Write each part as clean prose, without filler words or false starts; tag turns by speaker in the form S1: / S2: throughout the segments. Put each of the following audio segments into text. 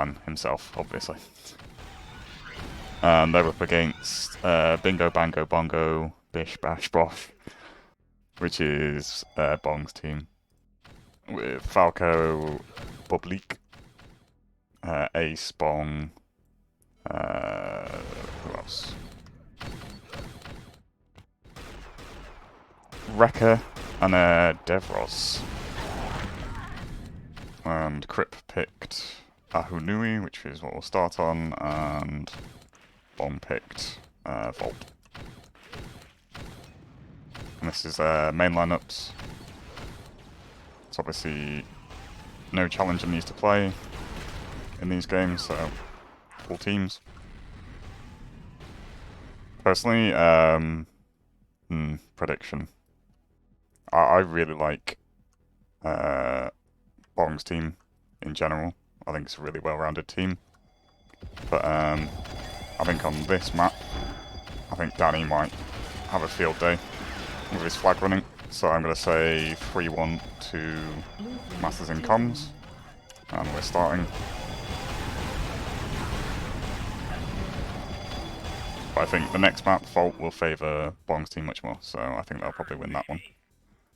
S1: and himself, obviously. And they're up against Bingo, Bango, Bongo, Bish, Bash, Bosh, which is Bong's team, with Falco, Publique, Ace, Bong, who else? Rekka and Devros. And Crip picked Ahunui, which is what we'll start on, and Bong picked Volt. And this is main lineups. It's obviously no challenger needs to play in these games, so full teams. Personally, prediction. I really like Bong's team in general. I think it's a really well-rounded team. But I think on this map, I think Danny might have a field day with his flag running. So I'm going to say 3-1 to Masters in Comms. And we're starting. But I think the next map, Volt, will favour Bong's team much more. So I think they'll probably win that one.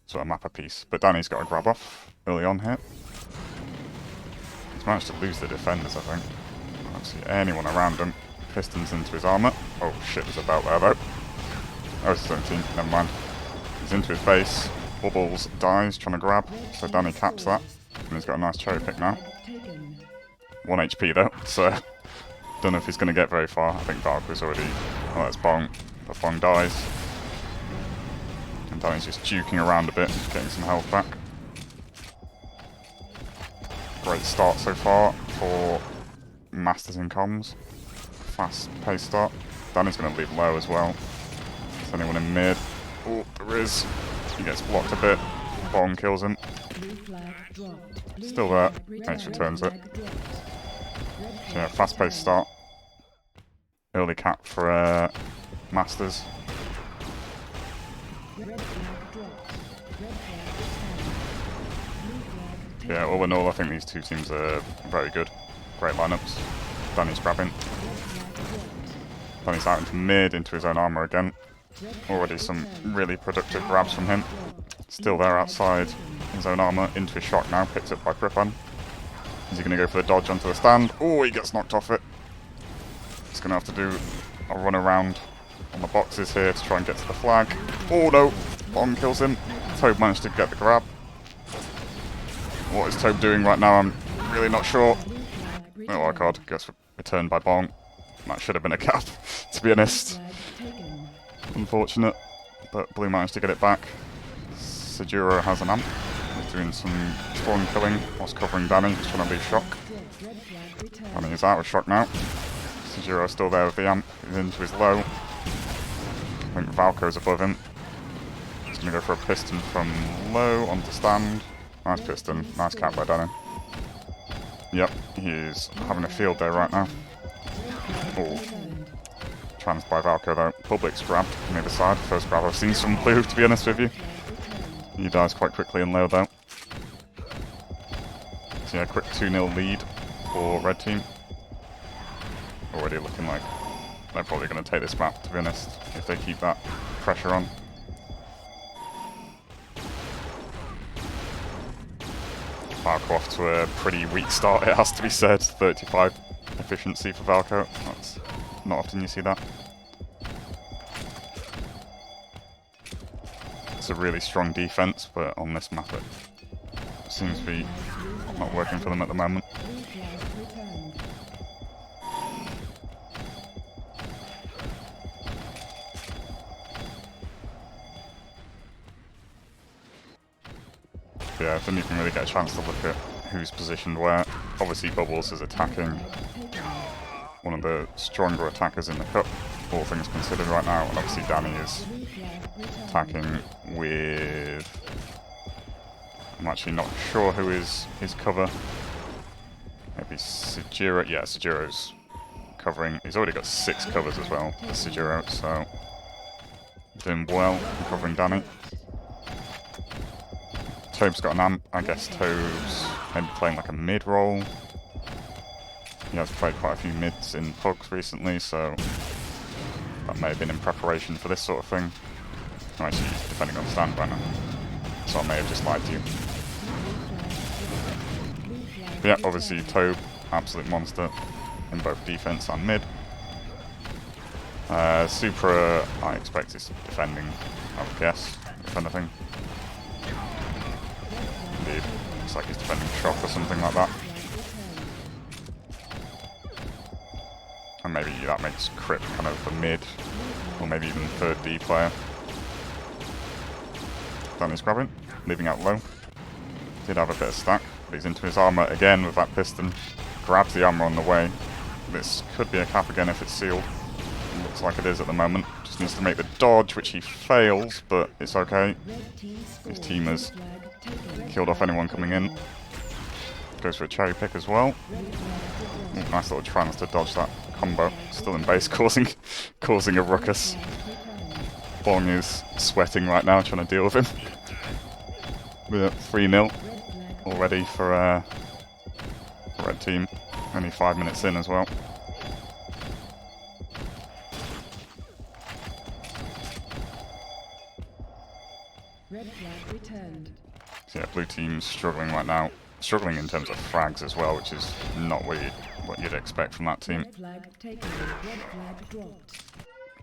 S1: So a map apiece. But Danny's got a grab off early on here. He's managed to lose the defenders, I think. I don't see anyone around him. Pistons into his armour. Oh shit, there's a belt there though. Oh, it's his own team, never mind. He's into his base. Bubbles dies, trying to grab. So Danny caps that. And he's got a nice cherry pick now. 1 HP though, so don't know if he's going to get very far. I think Valkyrie's already... Oh, that's Bong. But Bong dies. And Danny's just juking around a bit, getting some health back. Great start so far for Masters in Comms. Fast-paced start. Danny's going to leave low as well. Is anyone in mid? Oh, there is. He gets blocked a bit. Bong kills him. Still there. Ace returns it. So yeah, fast-paced start. Early cap for Masters. Yeah, all in all, I think these two teams are very good. Great lineups. Danny's grabbing. Danny's out into mid, into his own armour again. Already some really productive grabs from him. Still there outside his own armour, into his shock now, picked up by Cripan. Is he going to go for the dodge onto the stand? Oh, he gets knocked off it. He's going to have to do a run around on the boxes here to try and get to the flag. Oh no, Bong kills him. Tobe managed to get the grab. What is Tobe doing right now? I'm really not sure. Oh, my god, gets returned by Bong. That should have been a cap, to be honest. Unfortunate, but Blue managed to get it back. Sajuro has an amp. He's doing some spawn killing whilst covering Danny. He's trying to leave shock. Danny is out of shock now. Sajuro's still there with the amp. He's into his low. I think Valko's above him. He's going to go for a piston from low onto stand. Nice piston. Nice cap by Danny. Yep, he's having a field day right now. Oh. Trans by Valko though. Public's grabbed from the other side. First grab I've seen from Blue, to be honest with you. He dies quite quickly in low though. So yeah, quick 2-0 lead for Red Team. Already looking like they're probably going to take this map, to be honest, if they keep that pressure on. Valko off to a pretty weak start, it has to be said. 35 efficiency for Valko. That's not often you see that. It's a really strong defense, but on this map it seems to be not working for them at the moment. Yeah, I didn't even really get a chance to look at who's positioned where. Obviously Bubbles is attacking, one of the stronger attackers in the cup, all things considered right now, and obviously Danny is attacking with... I'm actually not sure who is his cover. Maybe Sajuro. Yeah, Sajuro's covering. He's already got 6 covers as well, Sajuro, so doing well covering Danny. Tobe's got an amp. I guess Tobe's maybe playing like a mid-roll. he has played quite a few mids in pugs recently, so that may have been in preparation for this sort of thing. Oh, actually, he's defending on stand by now, so I may have just lied to you. But yeah, obviously Tobe, absolute monster in both defense and mid. Supra, I expect is defending, I would guess, if anything. Indeed, looks like he's defending shock or something like that. And maybe that makes Crip kind of the mid, or maybe even third D player. Danny's grabbing, leaving out low. Did have a bit of stack, but he's into his armor again with that piston. Grabs the armor on the way. This could be a cap again if it's sealed. Looks like it is at the moment. Just needs to make the dodge, which he fails, but it's okay. His team has killed off anyone coming in. Goes for a cherry pick as well. Ooh, nice little trance to dodge that combo. Still in base, causing a ruckus. Bong is sweating right now, trying to deal with him. We're 3-0 already for red team. Only 5 minutes in as well.
S2: Red flag returned.
S1: So yeah, blue team's struggling right now. Struggling in terms of frags as well, which is not what you'd expect from that team.
S2: Red flag taken. Red flag dropped.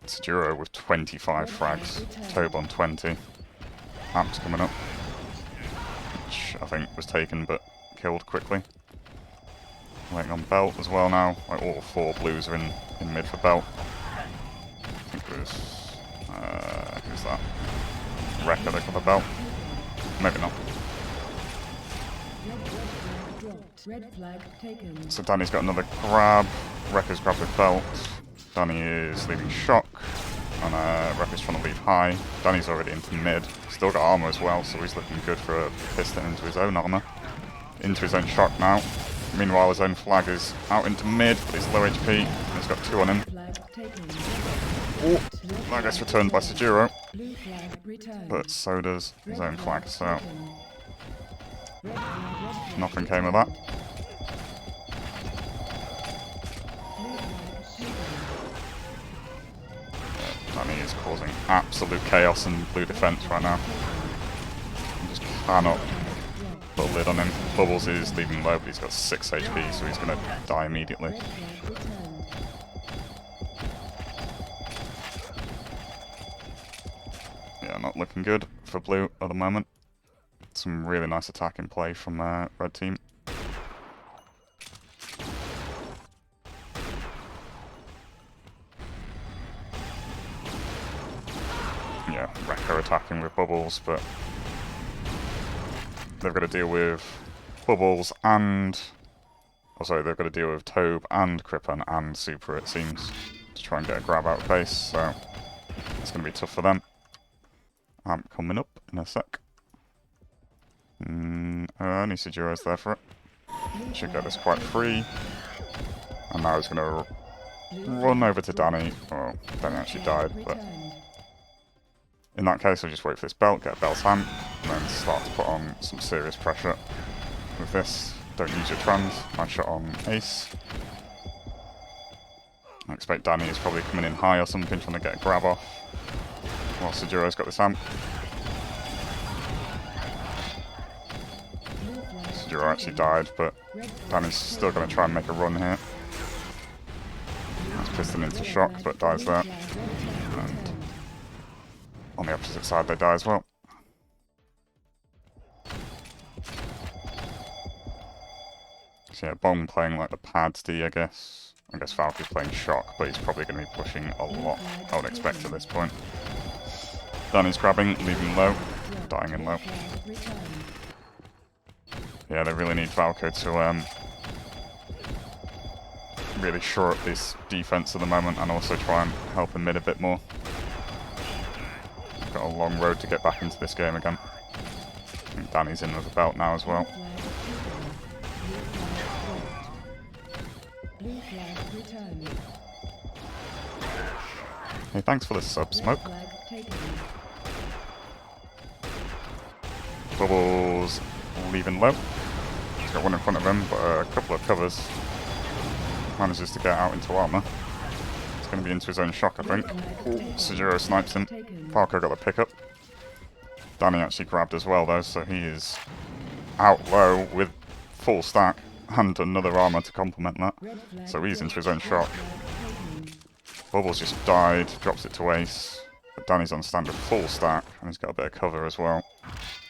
S1: Sajuro with 25 frags. Tobe on 20. Amp's coming up, which I think was taken but killed quickly. Waiting on belt as well now. Like all 4 blues are in mid for belt. I think it was who's that? Wrecker that got the belt. Maybe not.
S2: Red flag taken.
S1: So Danny's got another grab. Wrecker's grabbed the belt. Danny is leaving shock. And Wrecker's trying to leave high. Danny's already into mid. Still got armor as well, so he's looking good for a piston into his own armor. Into his own shock now. Meanwhile, his own flag is out into mid, but he's low HP. And he's got 2 on him. Oh, that gets returned by Sajuro. But so does his own flag, so nothing came of that. Danny is causing absolute chaos in blue defense right now. He just cannot put a lid on him. Bubbles is leaving low, but he's got 6 HP, so he's going to die immediately. Yeah, not looking good for blue at the moment. Some really nice attack in play from red team. Yeah, Wrecker attacking with Bubbles, but they've got to deal with Bubbles and... Oh, sorry, they've got to deal with Tobe and Crippen and Super, it seems, to try and get a grab out of base, so it's going to be tough for them. Amp coming up in a sec. Only Sajuro's there for it. Should get this quite free. And now he's going to run over to Danny. Oh, Danny actually died, but in that case I'll just wait for this belt, get a belt's amp, and then start to put on some serious pressure with this. Don't use your trans. Nice shot on Ace. I expect Danny is probably coming in high or something, trying to get a grab off. While Sajuro's got this amp. Sajuro actually died, but Danny's still going to try and make a run here. That's piston into shock, but dies there. And on the opposite side, they die as well. So yeah, Bong playing like the pads D, I guess. I guess Falky's playing shock, but he's probably going to be pushing a lot, I would expect at this point. Danny's grabbing, leaving low, dying in low. Yeah, they really need Falco to really shore up this defense at the moment and also try and help him mid a bit more. Got a long road to get back into this game again. I think Danny's in with the belt now as well. Hey, thanks for the sub, Smoke. Bubbles leaving low. He's got one in front of him, but a couple of covers. manages to get out into armor. He's going to be into his own shock, I think. Sejiro snipes him. Falco got the pickup. Danny actually grabbed as well, though, so he is out low with full stack and another armor to complement that. So he's into his own shock. Bubbles just died, drops it to ace. But Danny's on standard full stack, and he's got a bit of cover as well.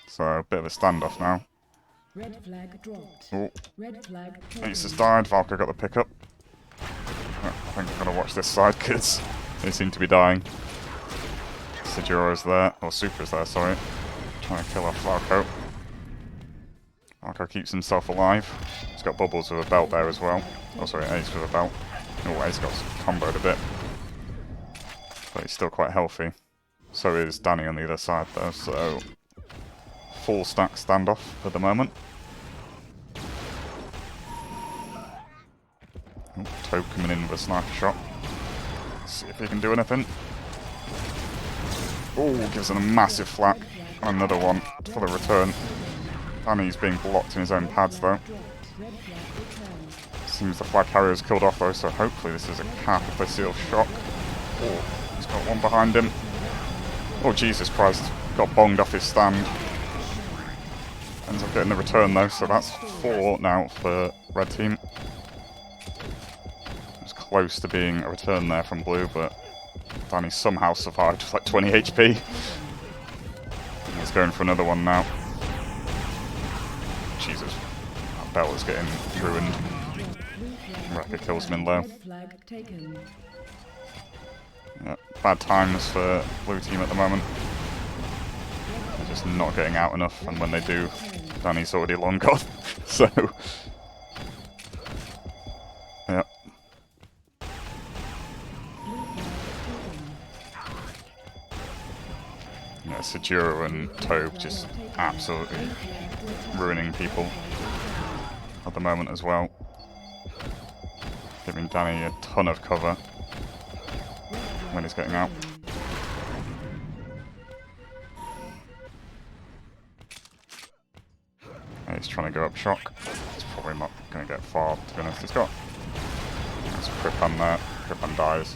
S1: So a bit of a standoff now.
S2: Red flag dropped.
S1: Oh,
S2: Red flag
S1: ace has died, Valka got the pickup. I think I'm going to watch this side, kids. They seem to be dying. Sejuro's there, or Supra's there, sorry. Trying to kill off Falco. Falco keeps himself alive. He's got Bubbles with a belt there as well. Oh, sorry, Ace with a belt. Oh, Ace got comboed a bit. But he's still quite healthy. So is Danny on the other side, though, so... full stack standoff at the moment. Oh, Toad coming in with a sniper shot. Let's see if he can do anything. Oh, gives him a massive flak. Another one for the return. Danny's being blocked in his own pads though. Seems the flag carrier's killed off though, so hopefully this is a cap if they seal shock. Oh, he's got one behind him. Oh Jesus Christ, got bonged off his stand. Ends up getting the return though, so that's 4 now for red team. It was close to being a return there from blue, but Danny somehow survived with like 20 HP. And he's going for another one now. Jesus, that belt is getting ruined. Wrecker kills him in low. Yeah, bad times for blue team at the moment. They're just not getting out enough, and when they do, Danny's already long gone. So, yeah. Yeah, Sejiro and Tobe just absolutely ruining people at the moment as well. Giving Danny a ton of cover when he's getting out. He's trying to go up shock. He's probably not going to get far, to be honest. He's got... There's a Cripan there. Cripan dies.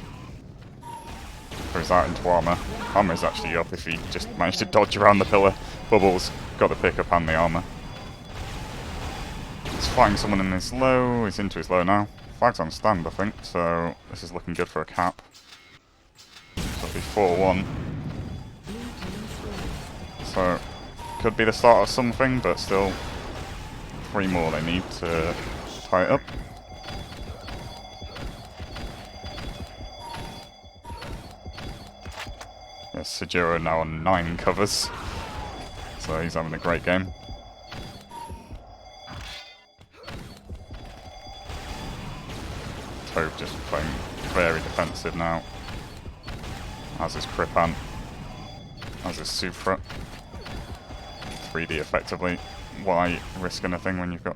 S1: Goes out into armor. Armor's actually up if he just managed to dodge around the pillar. Bubbles got the pickup and the armor. He's fighting someone in his low. He's into his low now. Flag's on stand, I think, so this is looking good for a cap. So it'll be 4-1. So, could be the start of something, but still 3 more they need to tie it up. Yes, Sejiro now on 9 covers, so he's having a great game. Tobe just playing very defensive now, as is Cripan, as is Supra. 3D effectively. Why risk anything when you've got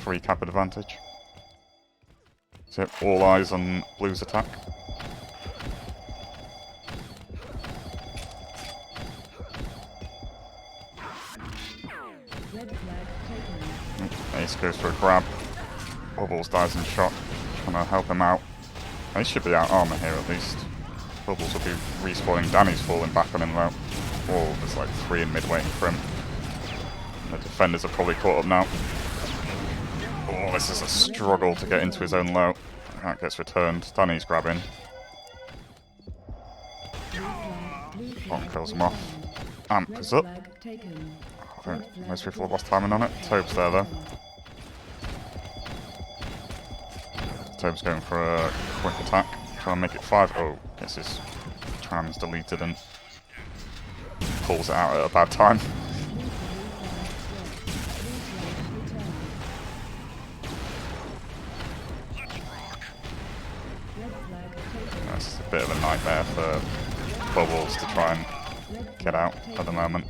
S1: 3 cap advantage? So all eyes on blue's attack. Ace goes for a grab. Bubbles dies in shock. Trying to help him out. Ace should be out armor here at least. Bubbles will be respawning. Danny's falling back on him though. Oh, there's like 3 in mid waiting for him. The defenders are probably caught up now. Oh, this is a struggle to get into his own low. That gets returned. Danny's grabbing. Bomb kills him off. Amp is up. I think most people have lost timing on it. Tobe's there though. Tobe's going for a quick attack. Trying to make it 5. Oh, gets his trams deleted and pulls it out at a bad time. That's a bit of a nightmare for Bubbles to try and get out at the moment.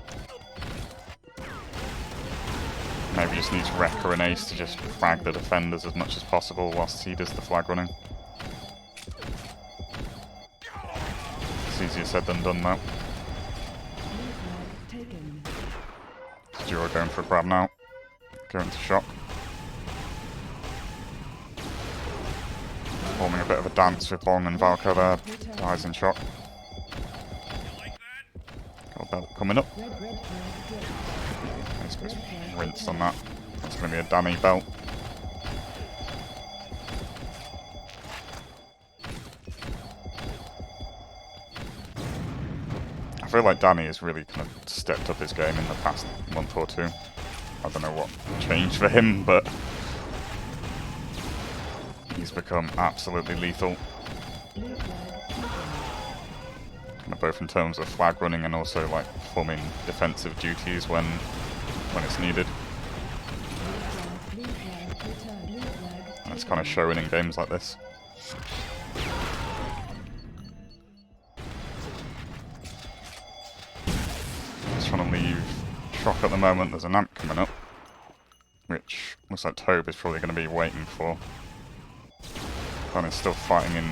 S1: Maybe just needs Wrecker and Ace to just frag the defenders as much as possible whilst he does the flag running. It's easier said than done though. Sejiro going for a grab now. Going to shock. Forming a bit of a dance with Bong and Valko there. Dies in shock. Got a belt coming up. Let's go rinse on that. That's going to be a Danny belt. I feel like Danny has really kind of stepped up his game in the past month or two. I don't know what changed for him, but he's become absolutely lethal. Kind of both in terms of flag running and also like performing defensive duties when it's needed. And it's kind of showing in games like this. Just trying to leave shock at the moment. There's an amp coming up, which looks like Tobe is probably going to be waiting for. And is still fighting in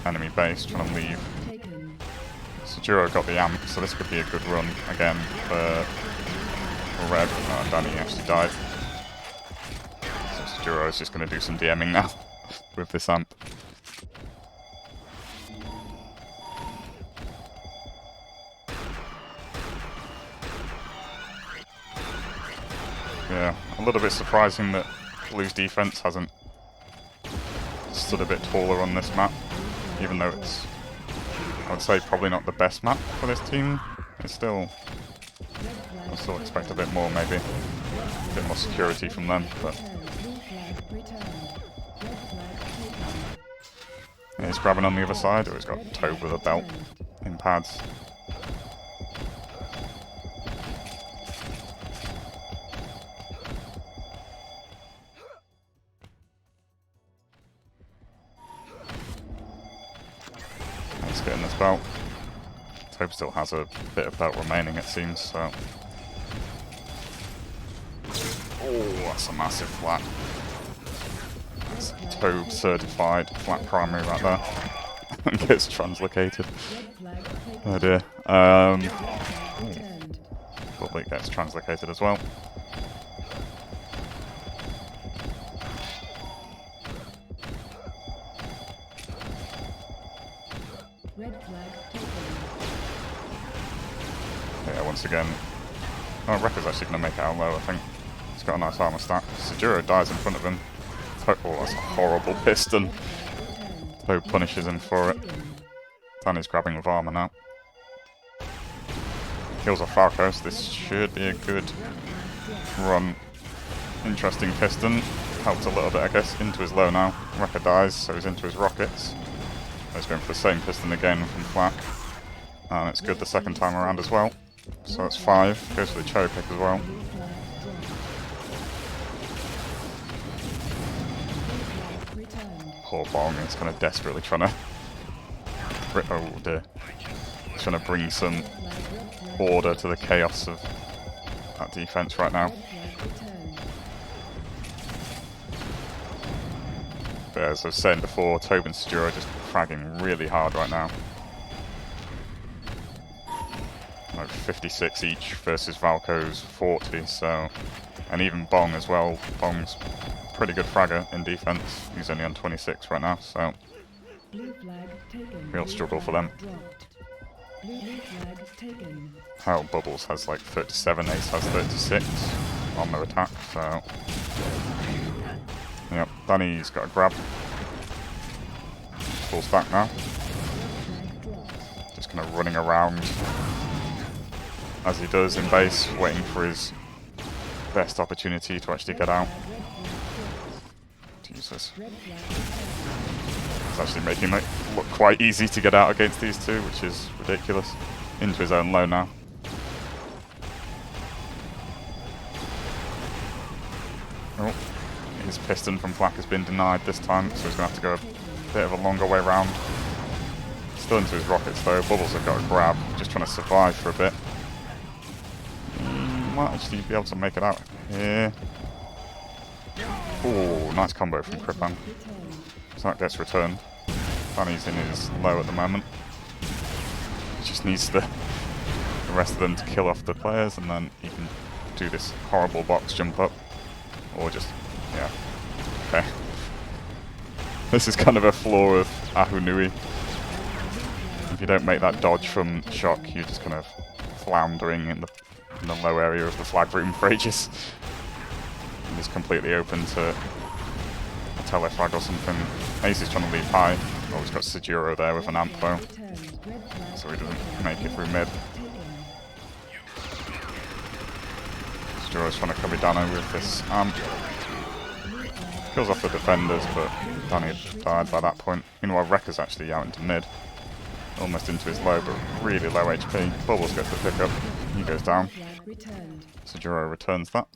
S1: enemy base, trying to leave. Sajuro got the amp, so this could be a good run again for Red. Oh, Danny actually died. So Sajuro is just going to do some DMing now with this amp. Yeah, a little bit surprising that Blue's defense hasn't stood a bit taller on this map, even though it's, I would say, probably not the best map for this team. It's still, I still expect a bit more, maybe. A bit more security from them, but yeah, he's grabbing on the other side, or he's got Tobe with a belt in pads. He's getting this belt. Tobe still has a bit of belt remaining, it seems, so. Oh, that's a massive flat. That's Tobe certified flat primary right there. And gets translocated. Oh dear. Public gets translocated as well. Yeah, once again. Oh, Rekka's actually going to make it out low, I think. He's got a nice armor stack. Sajuro dies in front of him. Oh, that's a horrible piston. Tobe punishes him for it. Danny's grabbing with armor now. Kills off Falco, so this should be a good run. Interesting piston. Helped a little bit, I guess, into his low now. Rekka dies, so he's into his rockets. He's going for the same piston again from Flak. And it's good the second time around as well. So it's 5. Goes for the cherry pick as well. Poor Bong is kind of desperately trying to... Oh dear. He's trying to bring some order to the chaos of that defense right now. But as I was saying before, Tobe and Sajuro are just fragging really hard right now. Like 56 each versus Valko's 40, so... And even Bong as well. Bong's pretty good fragger in defense. He's only on 26 right now, so... Real struggle for them. How Bubbles has like 37, Ace has 36 on their attack, so... Yep, Danny's got a grab. Full stack now. Just kind of running around as he does in base, waiting for his best opportunity to actually get out. Jesus. It's actually making it look quite easy to get out against these two, which is ridiculous. Into his own low now. Oh, his piston from Flak has been denied this time, so he's going to have to go a bit of a longer way round. Still into his rockets though. Bubbles have got a grab, just trying to survive for a bit. Might actually be able to make it out here. Oh, nice combo from Kripan. So that gets returned. Danny's in his low at the moment. He just needs the rest of them to kill off the players, and then he can do this horrible box jump up. Or just, yeah. Okay. This is kind of a flaw of Ahunui. If you don't make that dodge from shock, you're just kind of floundering in the low area of the flag room for ages. And just completely open to a telefrag or something. Ace is trying to leave high. Oh, he's got Sejuro there with an amp though, so he doesn't make it through mid. Sejuro's trying to cover Dano with this amp. Kills off the defenders, but Danny had died by that point. Meanwhile, Rekka's actually out into mid. Almost into his low, but really low HP. Bubbles gets the pickup. He goes down. Sejuro returns that.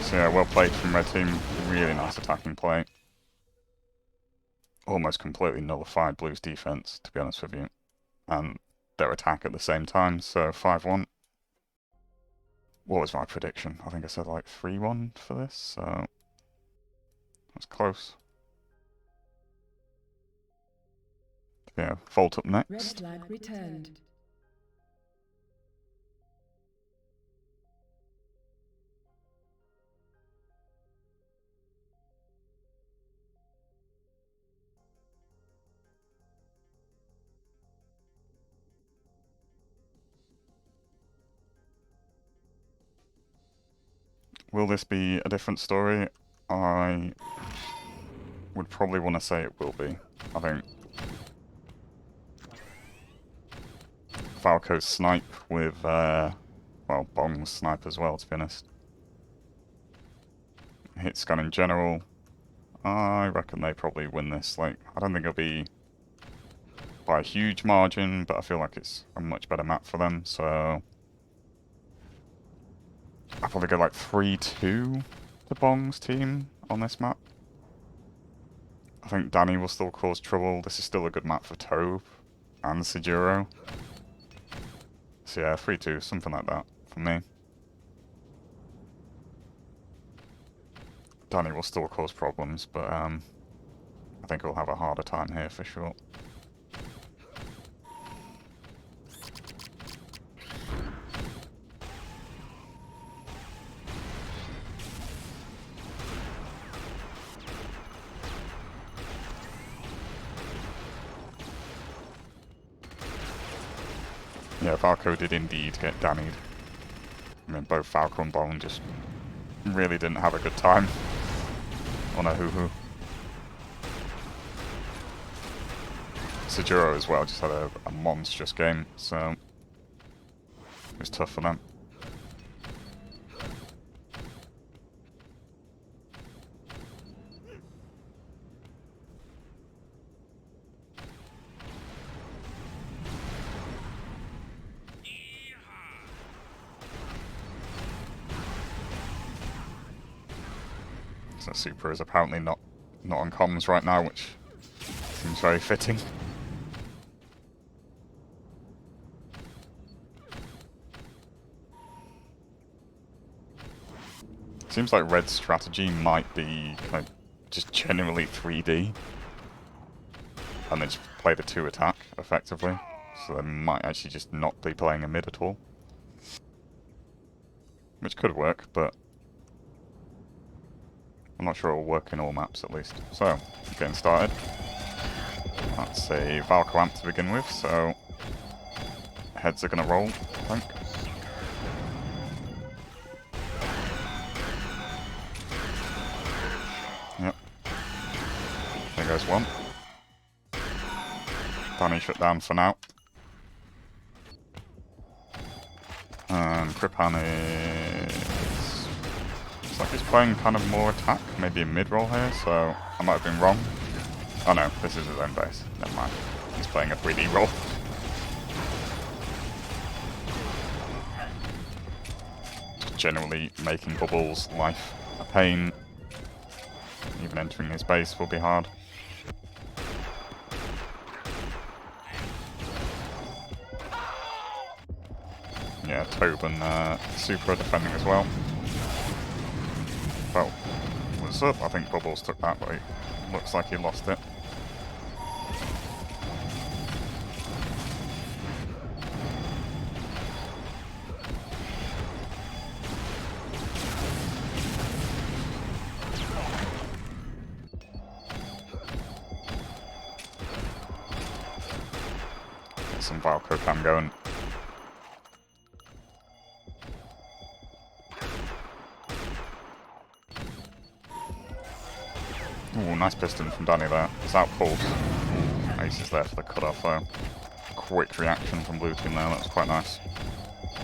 S1: So yeah, well played from red team. Really nice attacking play. Almost completely nullified Blue's defense, to be honest with you. And their attack at the same time, so 5-1. What was my prediction? I think I said like 3-1 for this, so that's close. Yeah, Volt up next.
S2: Red flag returned.
S1: Will this be a different story? I would probably want to say it will be. I think Falco's snipe with, well, Bong's snipe as well, to be honest. Hit scan in general. I reckon they probably win this. Like, I don't think it'll be by a huge margin, but I feel like it's a much better map for them, so I'll probably go like 3-2 to Bong's team on this map. I think Danny will still cause trouble. This is still a good map for Tobe and Sejuro. So yeah, 3-2, something like that for me. Danny will still cause problems, but I think he'll have a harder time here for sure. Yeah, Falco did indeed get Dannied. I mean, both Falco and Bong just really didn't have a good time on a hoo-hoo. Sejuro as well just had a monstrous game, so it was tough for them. So Super is apparently not on comms right now, which seems very fitting. Seems like Red's strategy might be kind of just generally 3D. And then just play the 2 attack, effectively. So they might actually just not be playing a mid at all. Which could work, but I'm not sure it will work in all maps at least. So, getting started. That's a Valko amp to begin with, so heads are going to roll, I think. Yep. There goes one. Danny shut down for now. And Kripan is... looks like he's playing kind of more attack, maybe a mid-roll here, so I might have been wrong. Oh no, this is his own base. Never mind. He's playing a 3D roll. Just generally making Bubble's life a pain. Even entering his base will be hard. Yeah, Tobe and Super are defending as well. Well, was pops up. I think Bubbles took that, but he looks like he lost it. Get some Valko cam going. Ooh, nice piston from Danny there. It's out pulse. Ace is there for the cutoff though. Quick reaction from blue team there, that's quite nice.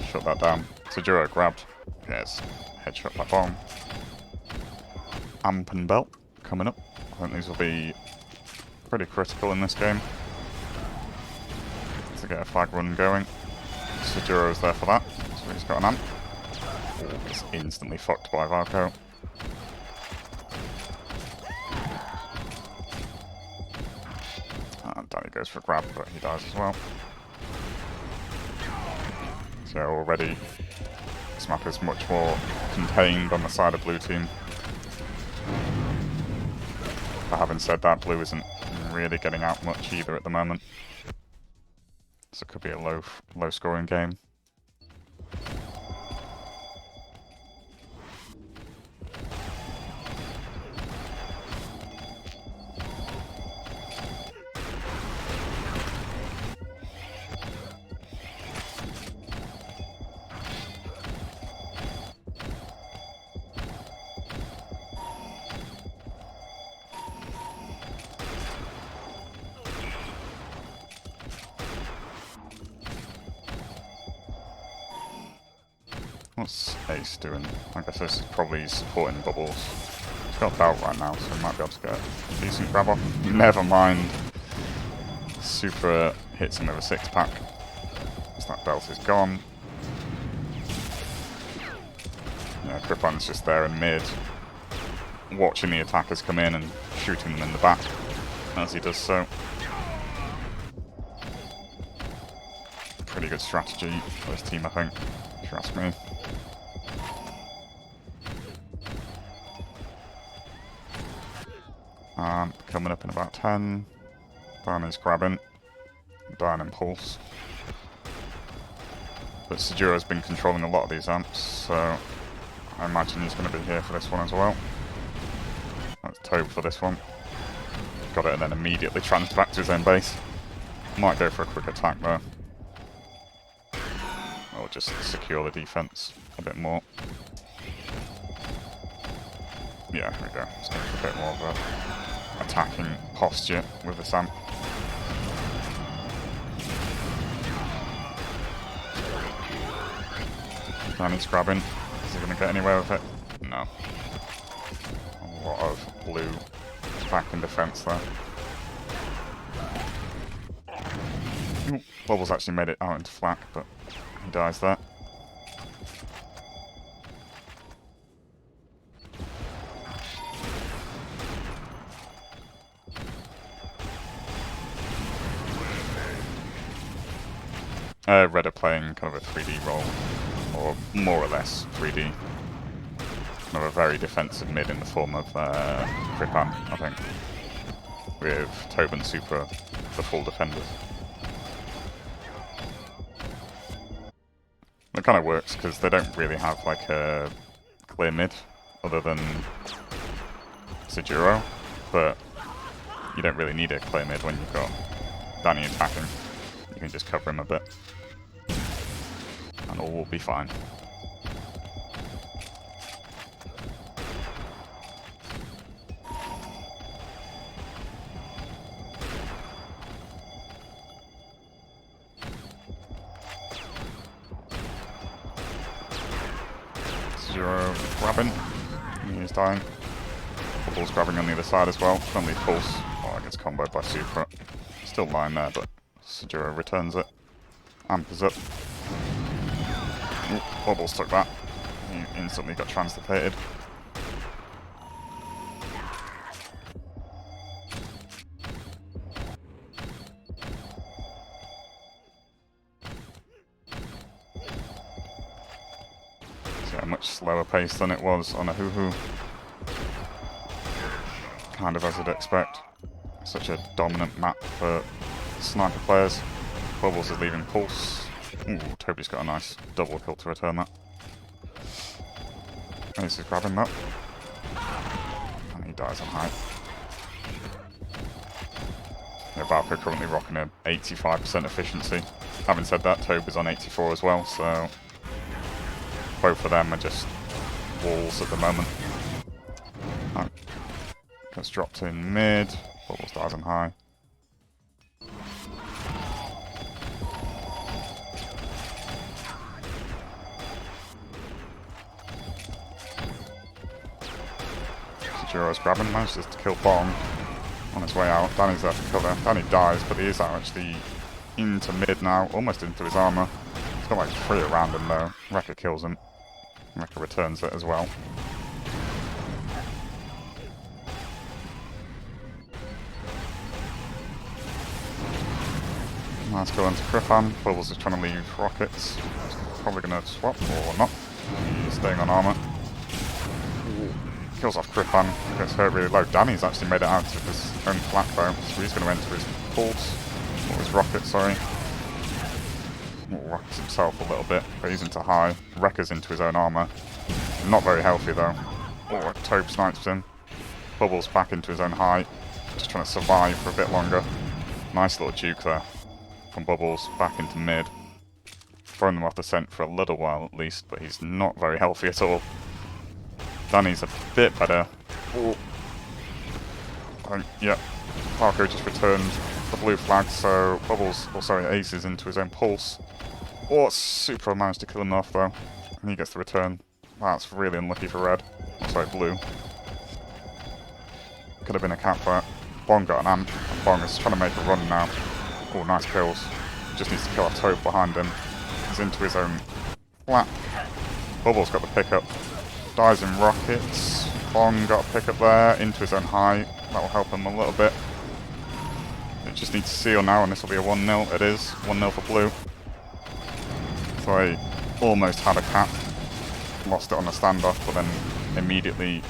S1: Shut that down. Sajuro grabbed. Yes, headshot by Bong. Amp and Belt coming up. I think these will be pretty critical in this game to get a flag run going. Sajuro's there for that, so he's got an amp. Ooh, it's instantly fucked by Valko. Danny goes for a grab, but he dies as well. So already, this map is much more contained on the side of blue team. But having said that, blue isn't really getting out much either at the moment. So it could be a low scoring game. What's Ace doing? I guess this is probably supporting Bubbles. He's got a belt right now, so he might be able to get a decent grab off. Never mind. Super hits him with a 6-pack. So that belt is gone. Yeah, Kripon's just there in mid, watching the attackers come in and shooting them in the back as he does so. Pretty good strategy for his team, I think, if you ask me. Coming up in about 10. Danny's grabbing. Dying Impulse. But Sajuro's been controlling a lot of these amps, so I imagine he's going to be here for this one as well. That's Tobe for this one. Got it and then immediately transferred back to his own base. Might go for a quick attack though. Or just secure the defense a bit more. Yeah, here we go. Just going for a bit more of a attacking posture with this amp. Danny's grabbing. Is he going to get anywhere with it? No. A lot of blue back in defense there. Ooh, Bubbles actually made it out into flak, but he dies there. Red are playing kind of a 3D role, or more or less 3D. Kind of a very defensive mid in the form of Kripan, I think, with Tobe and Super the full defenders. It kind of works because they don't really have like a clear mid other than Sajuro, but you don't really need a clear mid when you've got Danny attacking. You can just cover him a bit and all will be fine. Zero grabbing. He's dying. Bubbles grabbing on the other side as well. Friendly pulse. Oh, it gets comboed by Super. Still lying there, but Sajuro returns it. Amp is up. Ooh, Bubbles took that. He instantly got translocated. So a much slower pace than it was on a hoo-hoo. kind of as I'd expect. Such a dominant map for sniper players. Bubbles is leaving pulse. Ooh, Toby's got a nice double kill to return that. Ace is grabbing that. And he dies on height. Yeah, Valkyrie currently rocking a 85% efficiency. Having said that, Toby's on 84 as well, so both of them are just walls at the moment. Right. Gets dropped in mid. Bubbles dies on high. Jiro's grabbing, manages to kill Bong on his way out. Danny's there for cover. Danny dies, but he is actually into mid now, almost into his armour. He's got like 3 around him though. Wrecker kills him. Wrecker returns it as well. Nice go into Griffan. Bubbles is trying to leave rockets. Probably going to swap or not. He's staying on armour. Kills off Griffan, gets hurt really low. Danny's actually made it out of his own flat bow, so he's going to enter his pulse, or his rocket, sorry. Rockets himself a little bit, but he's into high. Wrecker's into his own armour. Not very healthy though. Oh, Tobe snipes him. Bubbles back into his own high, just trying to survive for a bit longer. Nice little juke there from Bubbles back into mid. Throwing them off the scent for a little while at least, but he's not very healthy at all. Danny's a bit better. Oh. Yeah, Parker just returned the blue flag, so Bubbles, oh sorry, Ace is into his own pulse. Oh, Super managed to kill him off though, and he gets the return. That's really unlucky for red. Oh, sorry, blue. Could have been a cap for Bong got an amp, and Bong is trying to make a run now. Oh, nice kills. Just needs to kill off Tobe behind him. He's into his own flat. Bubbles got the pickup. Dies in rockets. Bong got a pickup there, into his own high. That will help him a little bit. It just needs to seal now, and this will be a 1-0. It is 1-0 for blue. So I almost had a cap. Lost it on the standoff, but then immediately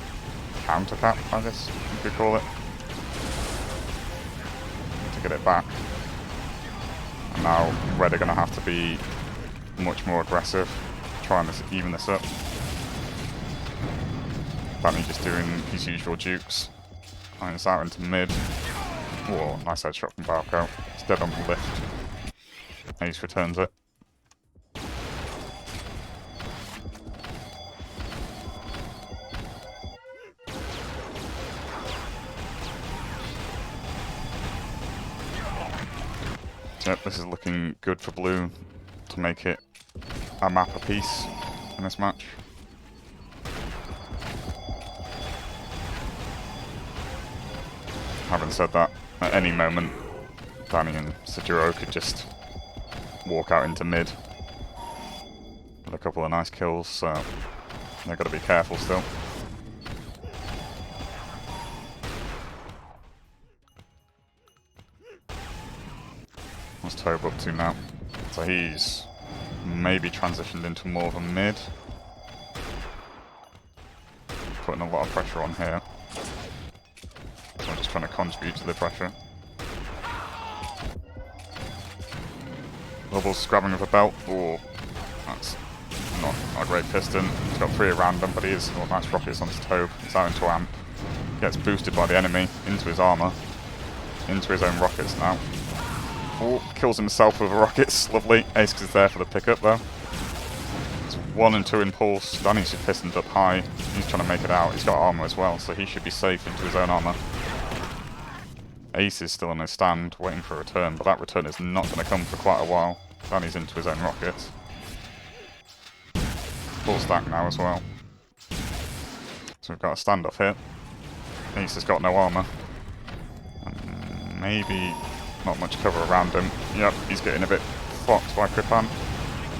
S1: counter cap, I guess you could call it. To get it back. And now red are going to have to be much more aggressive, trying to even this up. Danny just doing his usual dukes. And it's out into mid. Whoa, nice headshot from Balco. It's dead on the lift. Ace returns it. Yep, this is looking good for blue to make it a map apiece in this match. Having said that, at any moment, Danny and Sajuro could just walk out into mid with a couple of nice kills, so they've got to be careful still. What's Tobe up to now? So he's maybe transitioned into more of a mid. Putting a lot of pressure on here. I'm just trying to contribute to the pressure. Bubbles grabbing with a belt. Oh, that's not a great piston. He's got 3 around him, but he is. Oh, nice rockets on his Tobe. He's out into amp. Gets boosted by the enemy into his armour. Into his own rockets now. Oh, kills himself with rockets. Lovely. Ace is there for the pickup though. It's 1 and 2 in pulse. Danny's just pistoned up high. He's trying to make it out. He's got armour as well, so he should be safe into his own armour. Ace is still on his stand, waiting for a return, but that return is not going to come for quite a while. Danny's into his own rockets. Full stack now as well. So we've got a standoff here. Ace has got no armour. And maybe not much cover around him. Yep, he's getting a bit fucked by Griffan.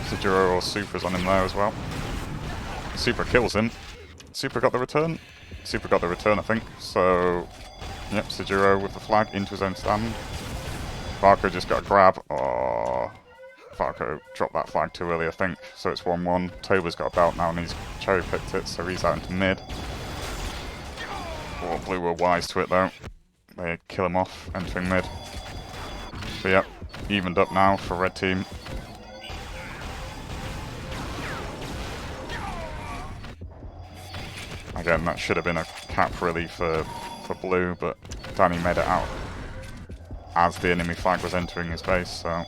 S1: Sajuro or Super's on him there as well. Super kills him. Super got the return? Super got the return, I think. So yep, Sajuro with the flag into his own stand. Farco just got a grab. Oh, Farco dropped that flag too early, I think. So it's 1-1. Tamer's got a belt now and he's cherry picked it, so he's out into mid. Oh, Thought blue were wise to it though. They kill him off, entering mid. But yep, evened up now for red team. Again, that should have been a cap really for blue, but Danny made it out as the enemy flag was entering his base, so...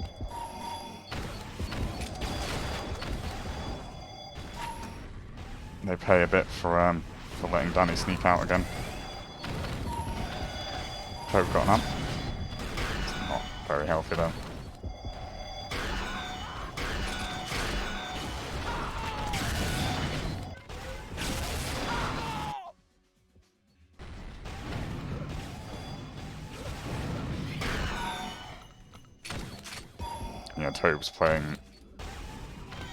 S1: They pay a bit for letting Danny sneak out again. Pope got an amp. It's not very healthy though. Yeah, Tobe's playing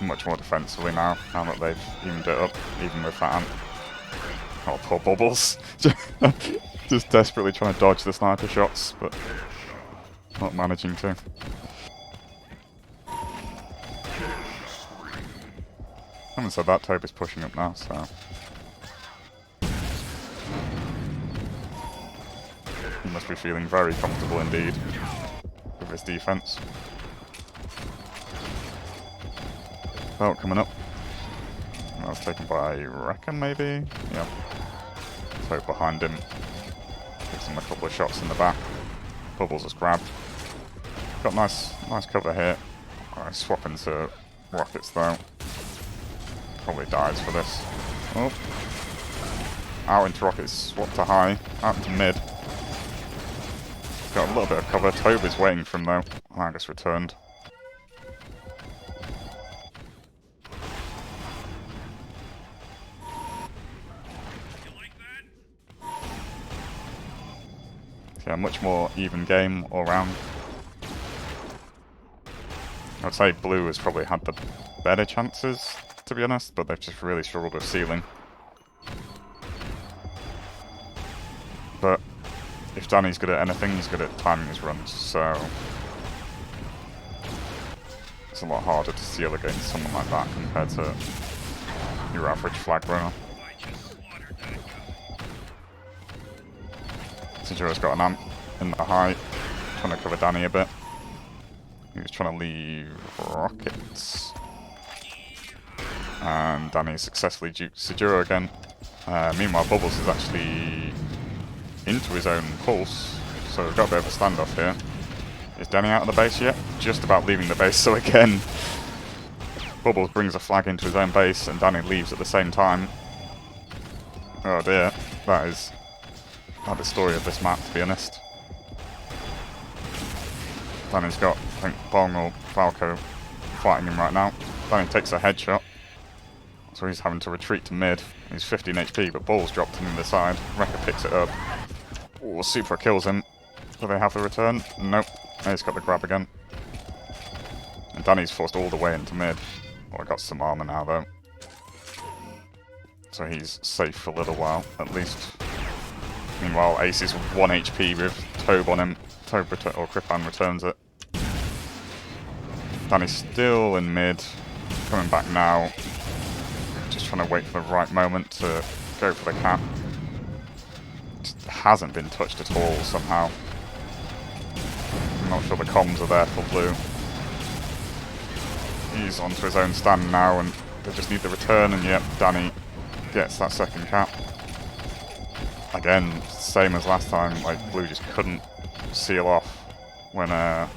S1: much more defensively now that they've evened it up, even with that amp. Oh, poor Bubbles. Just desperately trying to dodge the sniper shots, but not managing to. Having said that, Tobe is pushing up now, so... He must be feeling very comfortable indeed with his defense. Belt coming up. That was taken by Reckon, maybe? Yeah. Tobe behind him. Gives him a couple of shots in the back. Bubbles is grabbed. Got nice cover here. Alright, swap into rockets though. Probably dies for this. Oh. Out into rockets, swap to high. Out to mid. Got a little bit of cover. Tobe is waiting for him though. Argus returned. Yeah, much more even game all round. I'd say blue has probably had the better chances, to be honest, but they've just really struggled with sealing. But if Danny's good at anything, he's good at timing his runs, so it's a lot harder to seal against someone like that compared to your average flag runner. Sinjuro's got an amp in the high, trying to cover Danny a bit. He was trying to leave rockets. And Danny successfully duped Sinjuro again. Meanwhile, Bubbles is actually into his own pulse, so we've got a bit of a standoff here. Is Danny out of the base yet? Just about leaving the base, so again, Bubbles brings a flag into his own base and Danny leaves at the same time. Oh dear, that is not the story of this map, to be honest. Danny's got, I think, Bong or Falco fighting him right now. Danny takes a headshot, so he's having to retreat to mid. He's 15 HP, but Ball's dropped him in the side. Wrecker picks it up. Oh, Supra kills him. Do they have the return? Nope. He's got the grab again. And Danny's forced all the way into mid. Well, I got some armor now, though. So he's safe for a little while, at least. Meanwhile, Ace is 1 HP with Tobe on him. Tobe or Kripan returns it. Danny's still in mid. Coming back now. Just trying to wait for the right moment to go for the cap. Just hasn't been touched at all somehow. I'm not sure the comms are there for blue. He's onto his own stand now and they just need the return, and yep, Danny gets that second cap. Again, same as last time, like blue just couldn't seal off when their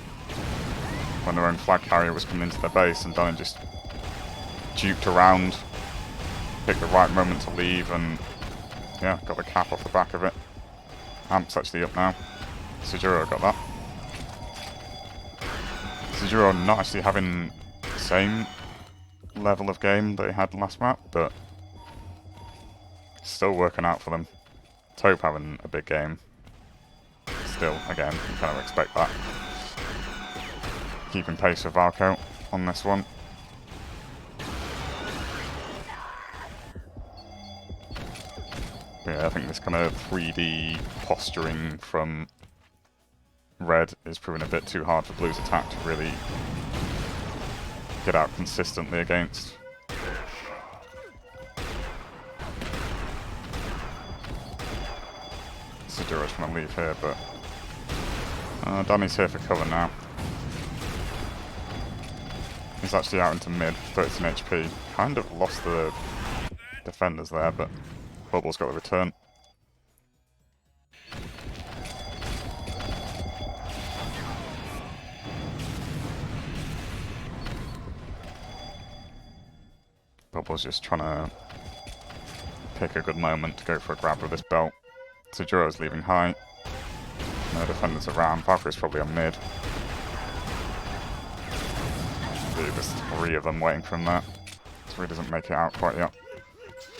S1: own flag carrier was coming into their base, and Danny just duped around, picked the right moment to leave, and yeah, got the cap off the back of it. Amp's actually up now. Sinjuro got that. Sinjuro not actually having the same level of game they had last map, but still working out for them. Tobe having a big game. Still, again, you kind of expect that. Keeping pace with Valko on this one. Yeah, I think this kind of 3D posturing from red is proving a bit too hard for blue's attack to really get out consistently against. Sejuro's trying to leave here, but Danny's here for cover now. He's actually out into mid, 13 HP. Kind of lost the defenders there, but Bubble's got the return. Bubble's just trying to pick a good moment to go for a grab with this belt. Sejuro's leaving high. No defenders around. Valkyrie's probably on mid. There's 3 of them waiting for him there. So he doesn't make it out quite yet.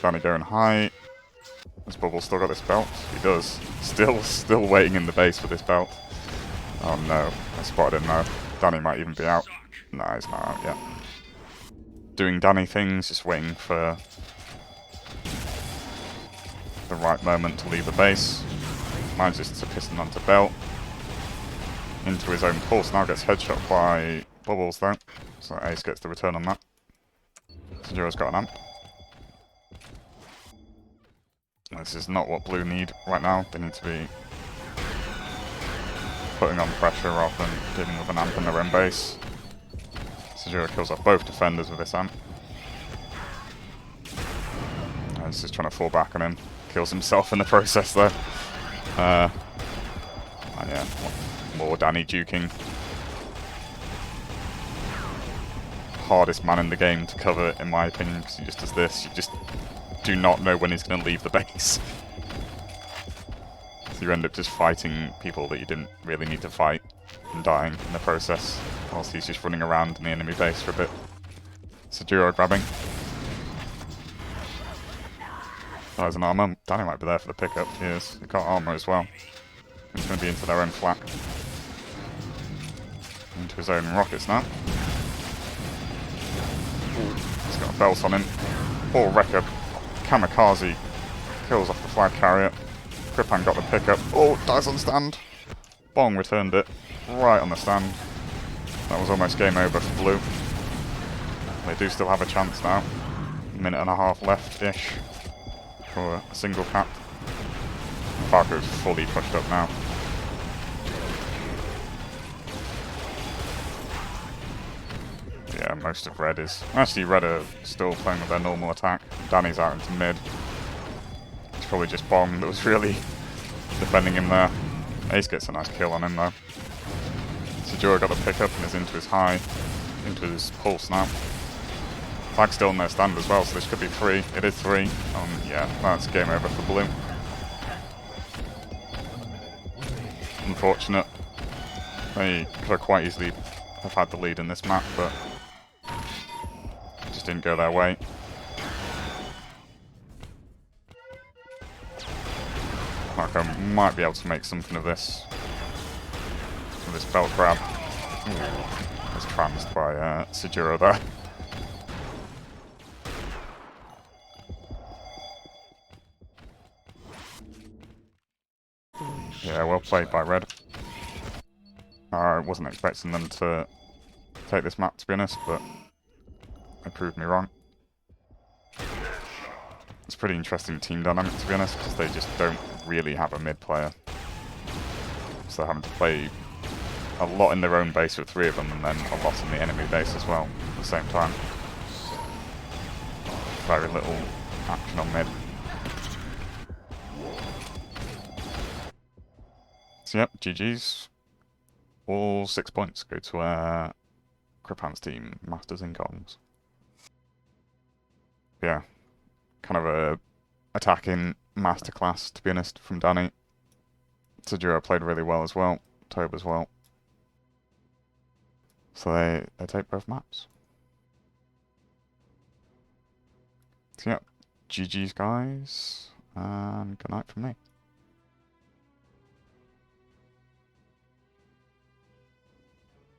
S1: Danny going high. Has Bubble still got this belt? He does. Still waiting in the base for this belt. Oh no, I spotted him now. Danny might even be out. No, he's not out yet. Doing Danny things, just waiting for the right moment to leave the base. Manages to piston onto belt. Into his own pulse, now gets headshot by Bubbles though. So Ace gets the return on that. Sejuro's got an amp. This is not what Blue need right now. They need to be putting on pressure rather than dealing with an amp in their own base. Sejuro kills off both defenders with this amp. He's just trying to fall back on him. Kills himself in the process though. And yeah, more Danny duking. Hardest man in the game to cover, in my opinion, because he just does this. You just do not know when he's going to leave the base. So you end up just fighting people that you didn't really need to fight and dying in the process, whilst he's just running around in the enemy base for a bit. Sejuro grabbing. Oh, there's an armor. Danny might be there for the pickup. He is. They've got armor as well. He's going to be into their own flak. Into his own rockets now. He's got a belt on him. Poor Wrecker. Kamikaze kills off the flag carrier. Kripan got the pickup. Oh, dies on stand. Bong returned it right on the stand. That was almost game over for Blue. They do still have a chance now. A minute and a half left-ish for a single cap. Parker's fully pushed up now. Yeah, most of Red is... Actually, Red are still playing with their normal attack. Danny's out into mid. It's probably just Bong that was really defending him there. Ace gets a nice kill on him though. Sejuro got the pickup and is into his high, into his pulse now. Flag's still in their stand as well, so this could be 3. It is 3. Yeah, that's game over for Blue. Unfortunate. They could have quite easily have had the lead in this map, but just didn't go their way. Marco might be able to make something of this. With this belt grab. Ooh, was tranced by Sejuro there. Yeah, well played by Red. I wasn't expecting them to take this map, to be honest, but they proved me wrong. It's a pretty interesting team dynamic, to be honest, because they just don't really have a mid player. So they're having to play a lot in their own base with 3 of them, and then a lot in the enemy base as well at the same time. Very little action on mid. So yep, GG's. All 6 points go to Kripan's team, Masters in Gongs. Yeah, kind of a attacking masterclass, to be honest, from Danny. Sejuro played really well as well, Tobe as well. So they take both maps. So yeah, GG's guys, and good night from me.